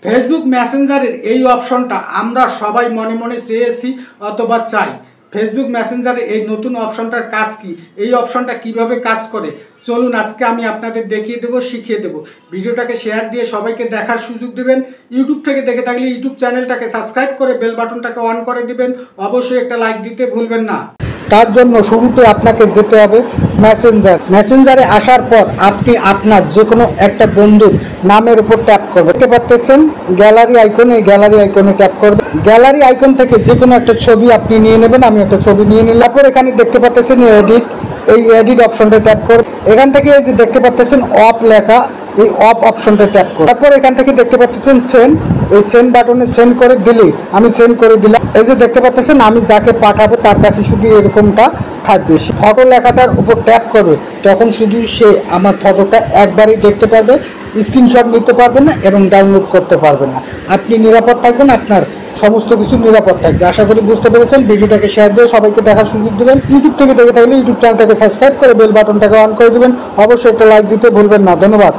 Facebook মেসেঞ্জারের এই অপশনটা আমরা সবাই মনে মনে চেয়েছি অথবা চাই। ফেসবুক মেসেঞ্জারের এই নতুন অপশনটার কাজ কি, এই অপশনটা কিভাবে কাজ করে, চলুন আজকে আমি আপনাদের দেখিয়ে দেবো, শিখিয়ে দেবো। ভিডিওটাকে শেয়ার দিয়ে সবাইকে দেখার সুযোগ দেবেন। ইউটিউব থেকে দেখে থাকলে ইউটিউব চ্যানেলটাকে সাবস্ক্রাইব করে বেল বাটনটাকে অন করে দিবেন। অবশ্যই একটা লাইক দিতে ভুলবেন না। তার জন্য শুরুতে আপনাকে যেতে হবে মেসেঞ্জারে আসার পর আপনি আপনার যে কোনো একটা বন্ধুর নামের উপর ট্যাপ করবেন। দেখতে পাচ্ছেন গ্যালারি আইকনে, এই গ্যালারি আইকনে ট্যাপ করবেন। গ্যালারি আইকন থেকে যে কোনো একটা ছবি আপনি নিয়ে নেবেন। আমি একটা ছবি নিয়ে নিলাম। তারপর এখানে দেখতে পাচ্ছেন এডিট, এই এডিট অপশনটা ট্যাপ করবেন। এখান থেকে এই যে দেখতে পাচ্ছেন অফ লেখা, এই অফ অপশনটা ট্যাপ করুন। তারপর এখান থেকে দেখতে পাচ্ছেন সেন্ড, এই সেন্ড বাটনে সেন্ড করে দিলে আমি সেন্ড করে দিলাম। এই যে দেখতে পাচ্ছেন আমি যাকে পাঠাবো তার কাছে শুধু এরকমটা থাকবে। ফটো লেখাটার উপর ট্যাপ করবে, তখন শুধু সে আমার ফটোটা একবারই দেখতে পারবে, স্ক্রিনশট নিতে পারবে না এবং ডাউনলোড করতে পারবে না। আপনি নিরাপদ থাকবেন, আপনার সমস্ত কিছু নিরাপদ থাকবে। আশা করি বুঝতে পেরেছেন। ভিডিওটাকে শেয়ার দিয়ে সবাইকে দেখার সুযোগ দেবেন। ইউটিউব থেকে দেখে থাকলে ইউটিউব চ্যানেলটাকে সাবস্ক্রাইব করে বেল বাটনটাকে অন করে দেবেন। অবশ্যই একটা লাইক দিতে ভুলবেন না। ধন্যবাদ।